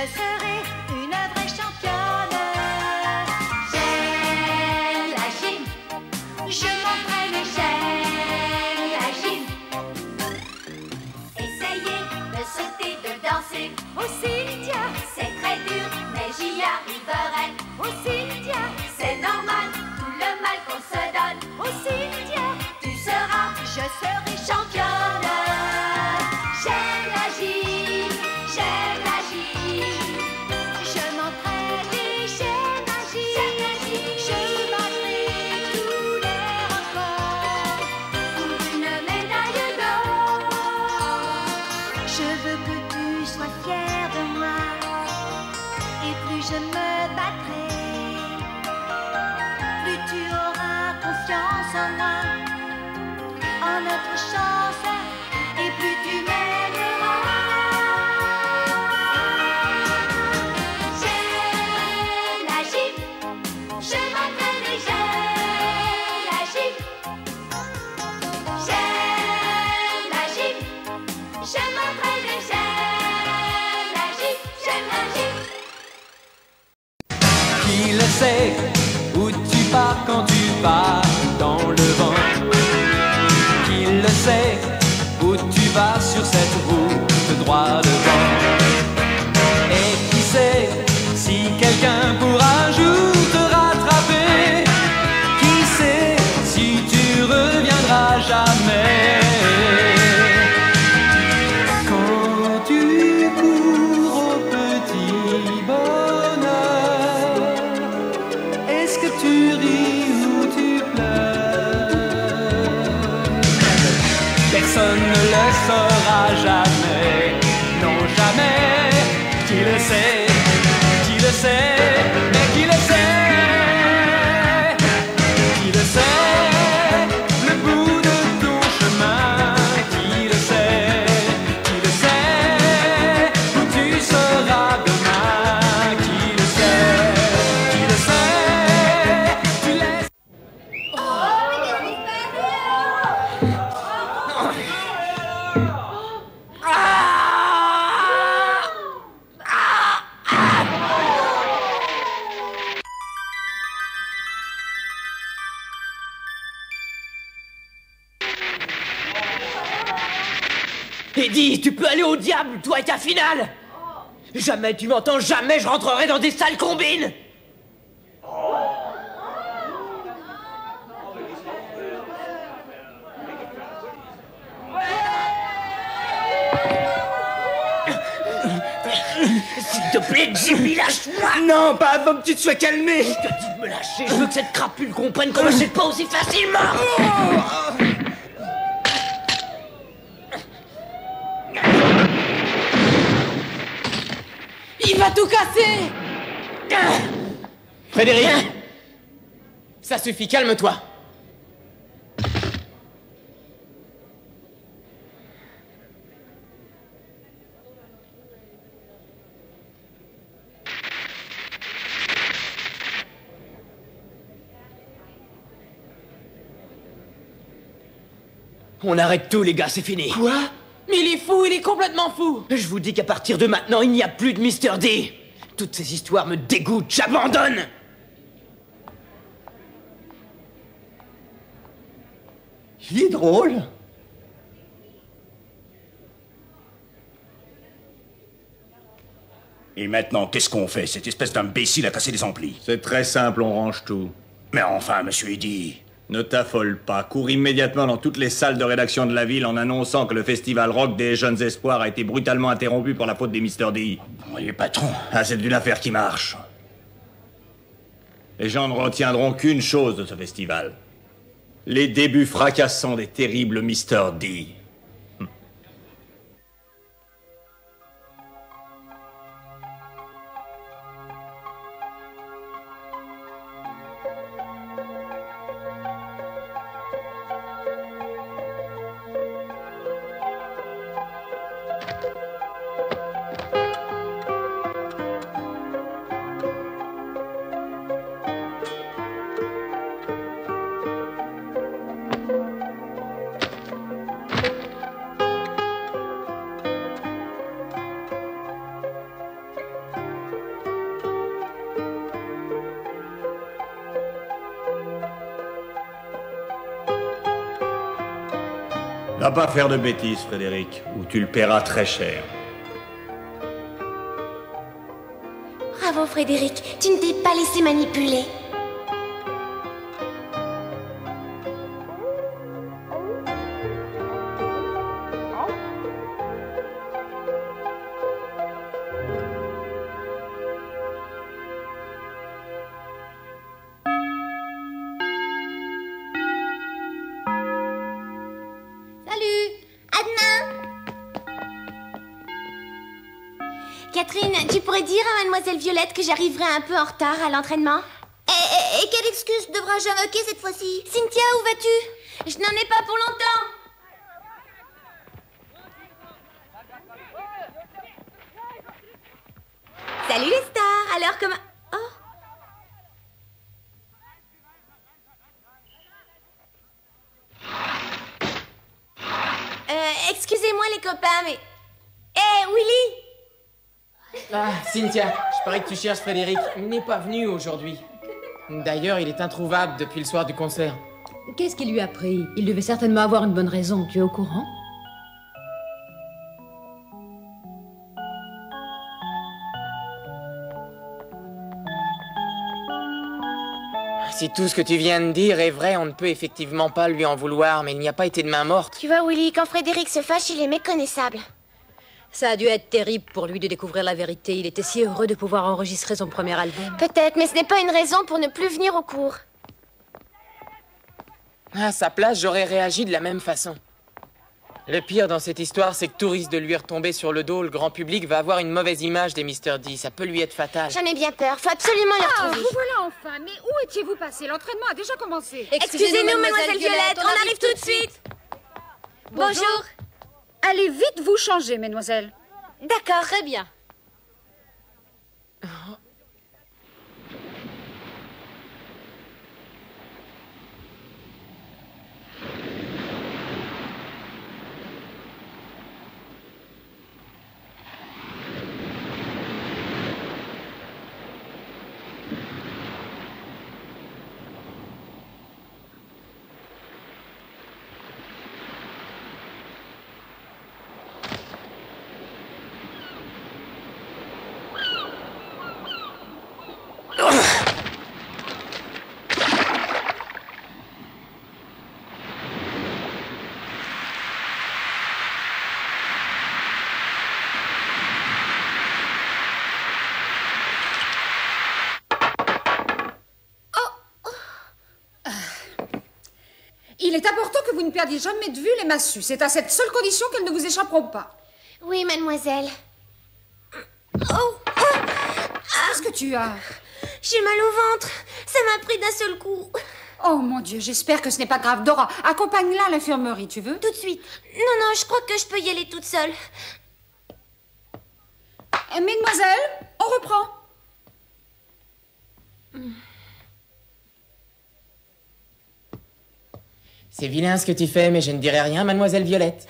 je serai une vraie championne. J'aime la gym, je m'entraîne, j'aime la gym. Essayer de sauter, de danser, aussi tiens, c'est très dur, mais j'y arriverai. Aussi tiens, c'est normal, tout le mal qu'on se donne. Aussi tiens, tu seras, je serai championne. J'aime la gym, j'aime la gym. Je m'entraîne et j'aime la gym. Je battrai tous les records pour une médaille d'or. Je veux que tu sois fier de moi, et plus je me battrai, plus tu auras confiance en moi, en notre chance, et plus tu m'aimeras. J'aime la gym, je m'entraîne et j'aime la gym. J'aime la gym, je m'entraîne et j'aime la gym. J'aime la gym. Qui le sait où tu pars quand tu pars dans le vent? Qui le sait où tu vas sur cette route droit devant? Et qui sait si quelqu'un pourra un jour te rattraper? Qui sait si tu reviendras jamais? Quand tu cours au petit bonheur, est-ce que tu ris ou tu pleures? Personne ne le saura jamais, non jamais. Qui le sait, mais qui le sait? Qui le sait, le bout de ton chemin? Qui le sait où tu seras demain? Qui le sait, tu laisses. Eddie, tu peux aller au diable, toi et ta finale! Jamais, tu m'entends, jamais je rentrerai dans des sales combines! S'il te plaît, Jimmy, lâche-moi! Non, pas avant que tu te sois calmé. Je te dis de me lâcher, je veux que cette crapule comprenne qu'on m'achète pas aussi facilement! Il va tout casser! Frédéric! Ça suffit, calme-toi! On arrête tout, les gars, c'est fini. Quoi? Mais il est fou, il est complètement fou! Je vous dis qu'à partir de maintenant, il n'y a plus de Mr. D. Toutes ces histoires me dégoûtent, j'abandonne. Il est drôle. Et maintenant, qu'est-ce qu'on fait? Cette espèce d'imbécile a cassé les amplis. C'est très simple, on range tout. Mais enfin, monsieur Eddy. Ne t'affole pas, cours immédiatement dans toutes les salles de rédaction de la ville en annonçant que le festival rock des Jeunes Espoirs a été brutalement interrompu pour la faute des Mr. D. Voyez, patron. Ah, c'est une affaire qui marche. Les gens ne retiendront qu'une chose de ce festival. Les débuts fracassants des terribles Mr. D. Va pas faire de bêtises, Frédéric, ou tu le paieras très cher. Bravo, Frédéric. Tu ne t'es pas laissé manipuler. Catherine, tu pourrais dire à Mademoiselle Violette que j'arriverai un peu en retard à l'entraînement? Et quelle excuse devrais-je invoquer cette fois-ci? Cynthia, où vas-tu? Je n'en ai pas pour longtemps. Salut les stars, alors comment... Oh. Excusez-moi les copains, mais... Willy! Ah, Cynthia, je parie que tu cherches Frédéric. Il n'est pas venu aujourd'hui. D'ailleurs, il est introuvable depuis le soir du concert. Qu'est-ce qui lui a pris? Il devait certainement avoir une bonne raison. Tu es au courant? Si tout ce que tu viens de dire est vrai, on ne peut effectivement pas lui en vouloir, mais il n'y a pas été de main morte. Tu vois, Willy, quand Frédéric se fâche, il est méconnaissable. Ça a dû être terrible pour lui de découvrir la vérité. Il était si heureux de pouvoir enregistrer son premier album. Peut-être, mais ce n'est pas une raison pour ne plus venir au cours. À sa place, j'aurais réagi de la même façon. Le pire dans cette histoire, c'est que tout risque de lui retomber sur le dos. Le grand public va avoir une mauvaise image des Mr. D. Ça peut lui être fatal. J'en ai bien peur. Faut absolument les retrouver. Vous voilà enfin. Mais où étiez-vous passé? L'entraînement a déjà commencé. Excusez-nous, Mademoiselle Violette. On arrive tout de suite. Bonjour. Allez vite vous changer, mesdemoiselles. D'accord. Très bien. Il est important que vous ne perdiez jamais de vue les massues. C'est à cette seule condition qu'elles ne vous échapperont pas. Oui, mademoiselle. Qu'est-ce que tu as? J'ai mal au ventre. Ça m'a pris d'un seul coup. Oh mon Dieu, j'espère que ce n'est pas grave. Dora, accompagne-la à l'infirmerie, tu veux? Tout de suite. Non, je crois que je peux y aller toute seule. Mesdemoiselles, on reprend. C'est vilain ce que tu fais, mais je ne dirai rien, Mademoiselle Violette.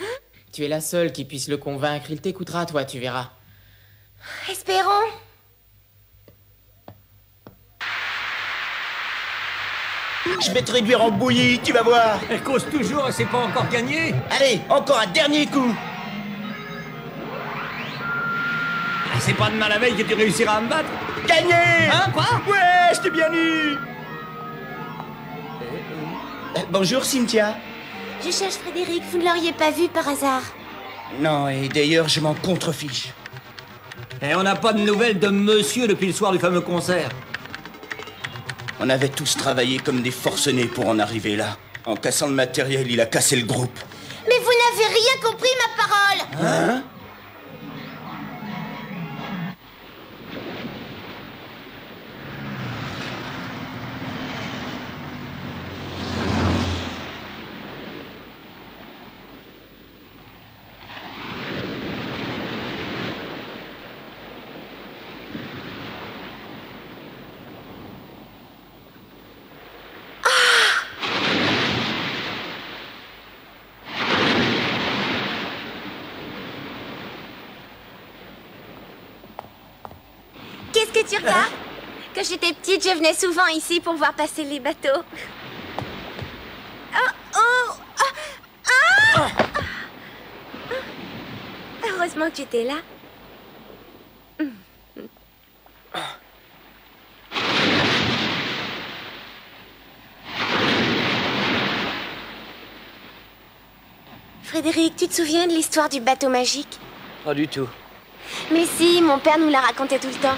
Tu es la seule qui puisse le convaincre. Il t'écoutera, toi, tu verras. Espérons. Je vais te réduire en bouillie, tu vas voir. Elle cause toujours et c'est pas encore gagné. Allez, encore un dernier coup. C'est pas demain la veille que tu réussiras à me battre. Gagné. Hein, quoi? Ouais, je t'ai bien eu. Bonjour, Cynthia. Je cherche Frédéric. Vous ne l'auriez pas vu par hasard? Non, et d'ailleurs, je m'en contrefiche. Et on n'a pas de nouvelles de monsieur depuis le soir du fameux concert. On avait tous travaillé comme des forcenés pour en arriver là. En cassant le matériel, il a cassé le groupe. Mais vous n'avez rien compris, ma parole. Hein? Qu'est-ce que tu regardes? Quand j'étais petite, je venais souvent ici pour voir passer les bateaux. vivement que tu étais là. Frédéric, tu te souviens de l'histoire du bateau magique? Pas du tout. Mais si, mon père nous la racontait tout le temps.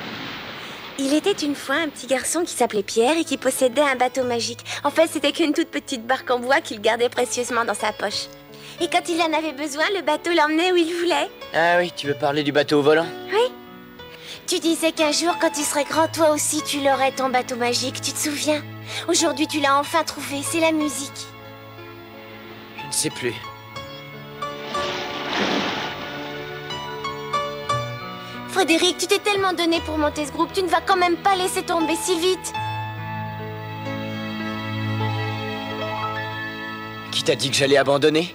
Il était une fois un petit garçon qui s'appelait Pierre et qui possédait un bateau magique. En fait, c'était qu'une toute petite barque en bois qu'il gardait précieusement dans sa poche. Et quand il en avait besoin, le bateau l'emmenait où il voulait. Ah oui, tu veux parler du bateau au volant? Oui. Tu disais qu'un jour, quand tu serais grand, toi aussi, tu l'aurais, ton bateau magique, tu te souviens? Aujourd'hui, tu l'as enfin trouvé, c'est la musique. Je ne sais plus. Frédéric, tu t'es tellement donné pour monter ce groupe, tu ne vas quand même pas laisser tomber si vite. Qui t'a dit que j'allais abandonner?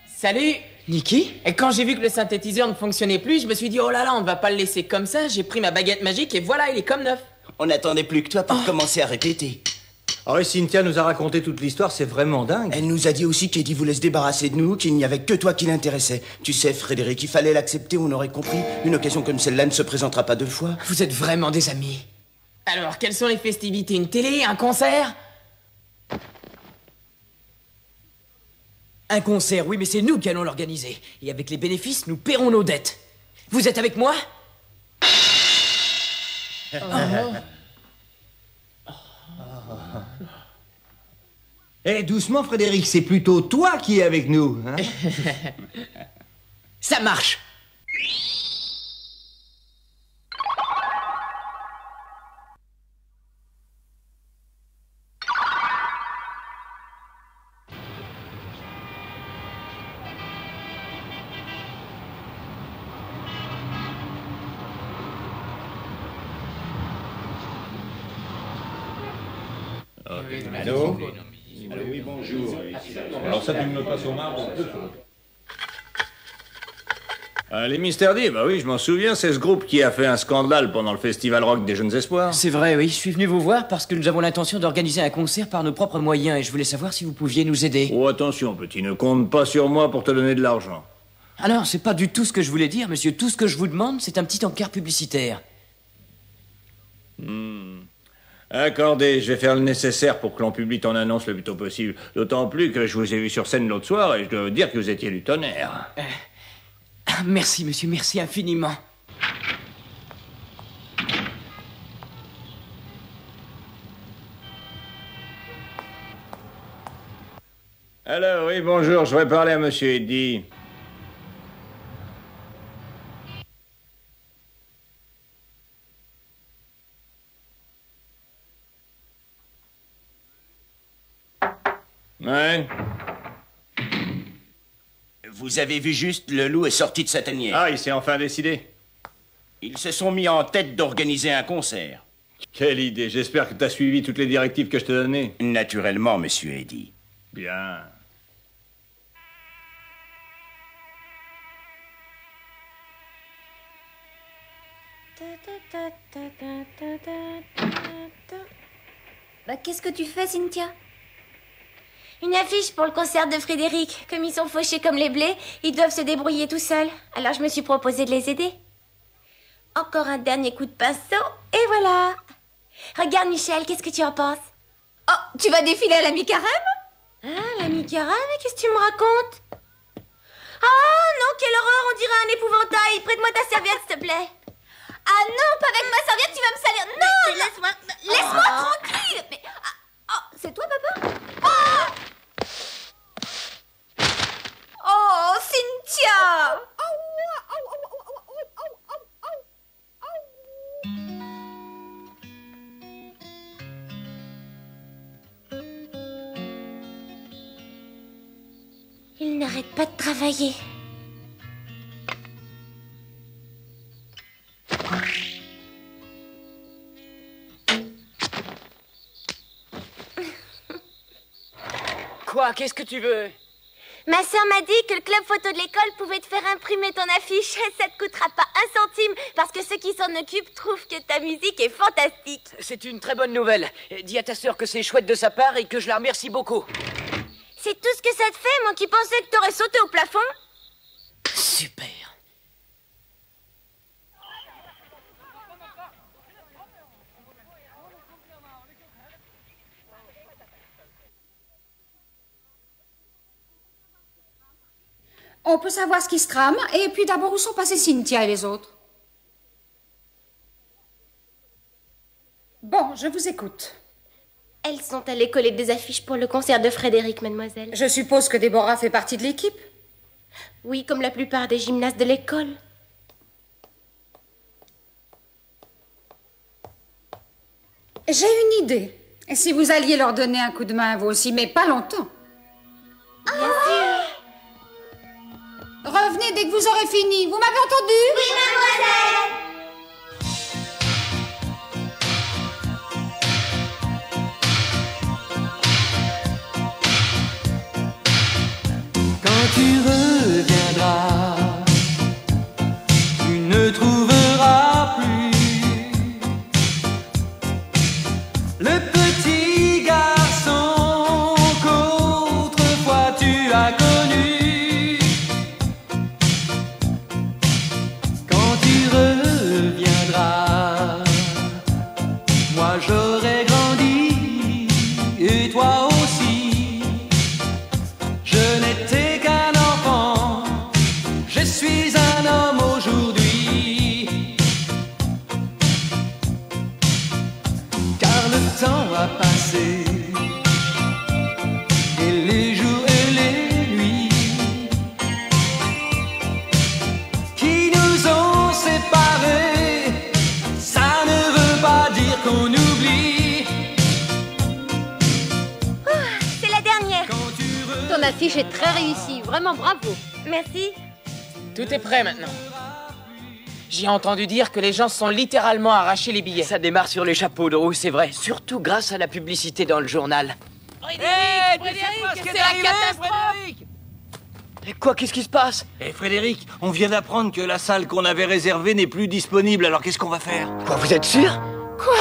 Salut! Niki? Et quand j'ai vu que le synthétiseur ne fonctionnait plus, je me suis dit, oh là là, on ne va pas le laisser comme ça. J'ai pris ma baguette magique et voilà, il est comme neuf. On n'attendait plus que toi pour commencer à répéter. Ah oui, Cynthia nous a raconté toute l'histoire, c'est vraiment dingue. Elle nous a dit aussi qu'Eddie voulait se débarrasser de nous, qu'il n'y avait que toi qui l'intéressait. Tu sais, Frédéric, il fallait l'accepter, on aurait compris. Une occasion comme celle-là ne se présentera pas deux fois. Vous êtes vraiment des amis. Alors, quelles sont les festivités? Une télé? Un concert? Un concert, oui, mais c'est nous qui allons l'organiser. Et avec les bénéfices, nous paierons nos dettes. Vous êtes avec moi? Eh, doucement, Frédéric, c'est plutôt toi qui es avec nous, hein? Ça marche. Allô? Allô, oui, bonjour. Alors ça, tu me passes au marbre. Les Mister D, bah oui, je m'en souviens, c'est ce groupe qui a fait un scandale pendant le Festival Rock des Jeunes Espoirs. C'est vrai, oui. Je suis venu vous voir parce que nous avons l'intention d'organiser un concert par nos propres moyens et je voulais savoir si vous pouviez nous aider. Oh, attention, petit, ne compte pas sur moi pour te donner de l'argent. Ah non, c'est pas du tout ce que je voulais dire, monsieur. Tout ce que je vous demande, c'est un petit encart publicitaire. Accordé, je vais faire le nécessaire pour que l'on publie ton annonce le plus tôt possible. D'autant plus que je vous ai vu sur scène l'autre soir et je dois vous dire que vous étiez du tonnerre. Merci, monsieur, merci infiniment. Alors, oui, bonjour, je voudrais parler à monsieur Eddy. Ouais. Vous avez vu juste, le loup est sorti de sa tanière. Ah, il s'est enfin décidé. Ils se sont mis en tête d'organiser un concert. Quelle idée, j'espère que tu as suivi toutes les directives que je t'ai données. Naturellement, monsieur Eddy. Bien. Bah, qu'est-ce que tu fais, Cynthia? Une affiche pour le concert de Frédéric. Comme ils sont fauchés comme les blés, ils doivent se débrouiller tout seuls. Alors je me suis proposé de les aider. Encore un dernier coup de pinceau, et voilà. Regarde, Michel, qu'est-ce que tu en penses? Oh, tu vas défiler à la mi-carême? Ah, la mi-carême, qu'est-ce que tu me racontes? Ah non, quelle horreur, on dirait un épouvantail. Prête-moi ta serviette, s'il te plaît. Ah non, pas avec ma serviette, tu vas me salir. Non, laisse-moi tranquille. Mais, c'est toi, papa? Oh, Cynthia! Il n'arrête pas de travailler. Quoi? Qu'est-ce que tu veux? Ma sœur m'a dit que le club photo de l'école pouvait te faire imprimer ton affiche. Ça te coûtera pas un centime, parce que ceux qui s'en occupent trouvent que ta musique est fantastique. C'est une très bonne nouvelle. Dis à ta sœur que c'est chouette de sa part et que je la remercie beaucoup. C'est tout ce que ça te fait, moi qui pensais que t'aurais sauté au plafond. Super. On peut savoir ce qui se trame, et puis d'abord où sont passés Cynthia et les autres? Bon, je vous écoute. Elles sont allées coller des affiches pour le concert de Frédéric, mademoiselle. Je suppose que Déborah fait partie de l'équipe? Oui, comme la plupart des gymnastes de l'école. J'ai une idée. Et si vous alliez leur donner un coup de main, vous aussi, mais pas longtemps. Bien sûr. Revenez dès que vous aurez fini. Vous m'avez entendu? Oui, mademoiselle. Quand tu reviendras, tu ne trouveras plus le petit garçon qu'autrefois tu as connu. Quand tu reviendras, moi j'aurai grandi et toi aussi. Je n'étais qu'un enfant, je suis un homme aujourd'hui. Car le temps a passé, et les jours et les nuits qui nous ont séparés, ça ne veut pas dire qu'on oublie. C'est la dernière. Ton affiche est très réussie, vraiment bravo. Merci. Tout est prêt maintenant. J'ai entendu dire que les gens se sont littéralement arrachés les billets. Ça démarre sur les chapeaux de roue, c'est vrai. Surtout grâce à la publicité dans le journal. Frédéric, c'est la catastrophe. Quoi, qu'est-ce qui se passe? Eh Frédéric, on vient d'apprendre que la salle qu'on avait réservée n'est plus disponible, alors qu'est-ce qu'on va faire? Quoi, vous êtes sûr? Quoi?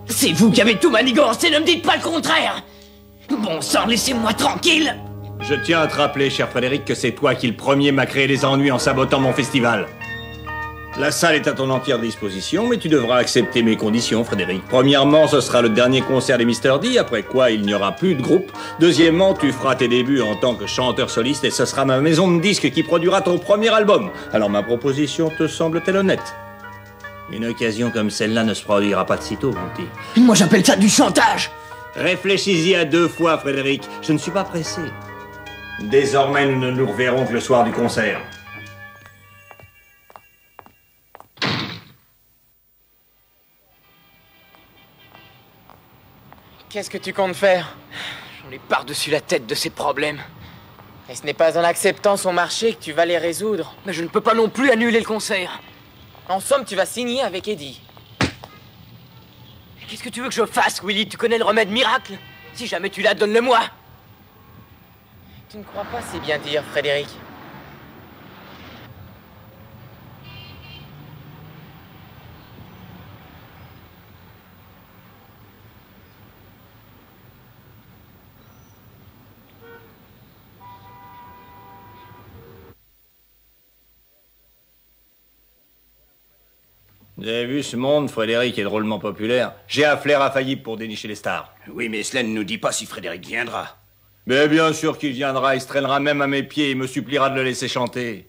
C'est vous qui avez tout manigancé, ne me dites pas le contraire. Bon sang, laissez-moi tranquille. Je tiens à te rappeler, cher Frédéric, que c'est toi qui le premier m'a créé les ennuis en sabotant mon festival. La salle est à ton entière disposition, mais tu devras accepter mes conditions, Frédéric. Premièrement, ce sera le dernier concert des Mr. D, après quoi il n'y aura plus de groupe. Deuxièmement, tu feras tes débuts en tant que chanteur soliste et ce sera ma maison de disques qui produira ton premier album. Alors ma proposition te semble-t-elle honnête? Une occasion comme celle-là ne se produira pas de sitôt, mon petit. Moi j'appelle ça du chantage. Réfléchis-y à 2 fois, Frédéric. Je ne suis pas pressé. Désormais, nous ne nous reverrons que le soir du concert. Qu'est-ce que tu comptes faire? J'en ai par-dessus la tête de ces problèmes. Et ce n'est pas en acceptant son marché que tu vas les résoudre. Mais je ne peux pas non plus annuler le concert. En somme, tu vas signer avec Eddie. Qu'est-ce que tu veux que je fasse, Willy? Tu connais le remède miracle? Si jamais tu l'as, donne-le-moi. Tu ne crois pas si bien dire, Frédéric? Vous avez vu ce monde, Frédéric est drôlement populaire. J'ai un flair infaillible pour dénicher les stars. Oui, mais cela ne nous dit pas si Frédéric viendra. Mais bien sûr qu'il viendra, il se traînera même à mes pieds et me suppliera de le laisser chanter.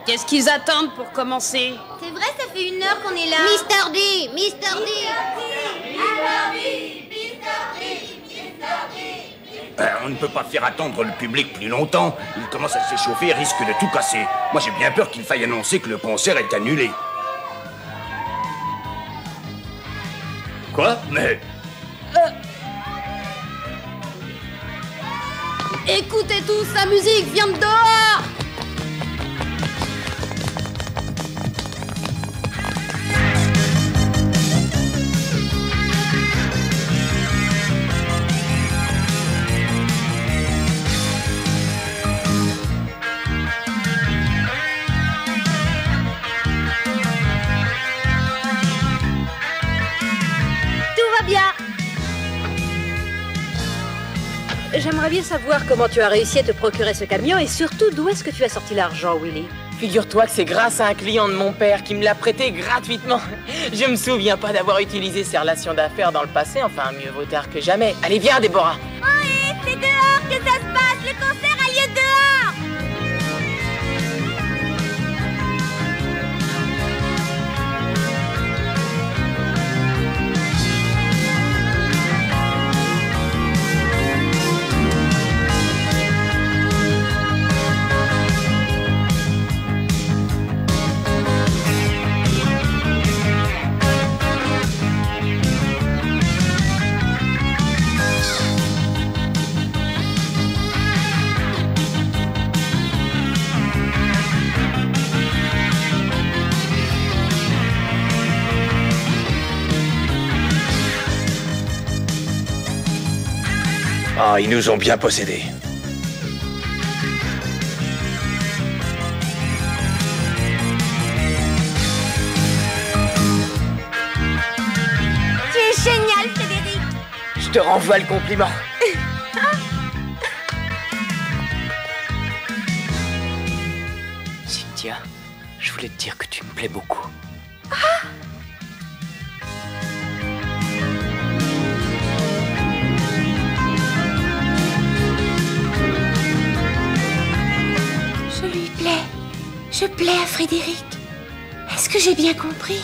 Qu'est-ce qu'ils attendent pour commencer? C'est vrai, ça fait 1 heure qu'on est là. Mr. D, Mr. D. On ne peut pas faire attendre le public plus longtemps. Il commence à s'échauffer et risque de tout casser. Moi, j'ai bien peur qu'il faille annoncer que le concert est annulé. Quoi? Mais... Écoutez tous, la musique vient de dehors. J'aimerais bien savoir comment tu as réussi à te procurer ce camion et surtout d'où est-ce que tu as sorti l'argent, Willy. Figure-toi que c'est grâce à un client de mon père qui me l'a prêté gratuitement. Je me souviens pas d'avoir utilisé ses relations d'affaires dans le passé, enfin mieux vaut tard que jamais. Allez, viens, Déborah. Oui, c'est dehors que ça se passe, le concert a lieu dehors. Ah, ils nous ont bien possédés. Tu es génial, Frédéric. Je te renvoie le compliment. Cynthia, je voulais te dire que tu me plais beaucoup. Je plais à Frédéric. Est-ce que j'ai bien compris?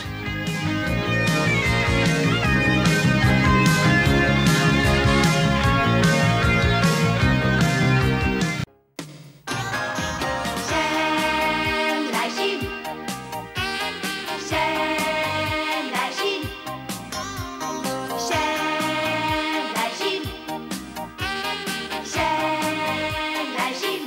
J'aime la gym. J'aime la gym. J'aime la gym. J'aime la gym.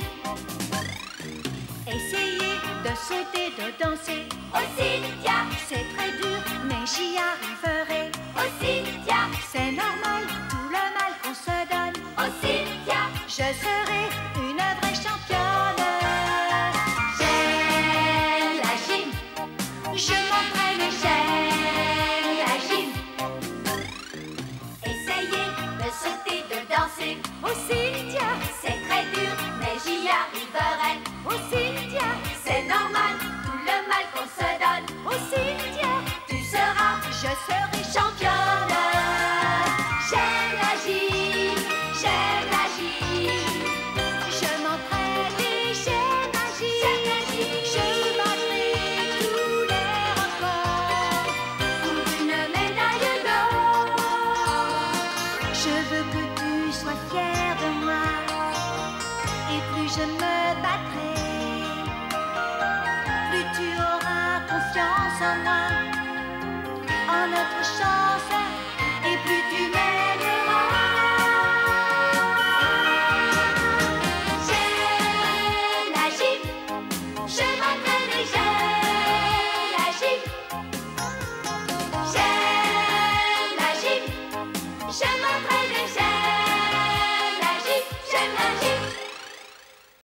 Essayez de sauter, de danser. Oh Cynthia, c'est très dur, mais j'y arriverai. Oh Cynthia, c'est normal, tout le mal qu'on se donne. Oh Cynthia, je serai une vraie championne. J'aime la gym, je m'entraîne, j'aime la gym. Essayez de sauter, de danser. Oh Cynthia, c'est très dur, mais j'y arriverai. Oh Cynthia, c'est normal, tout le mal qu'on se donne. Oh Cynthia, tu seras, je serai championne. J'aime la gym, j'aime la gym. Je m'entraîne et j'aime la gym. Je battrai tous les records pour une médaille d'or. Je veux que tu sois fier de moi. Et plus je me battrai, plus tu auras confiance en moi, en notre chance.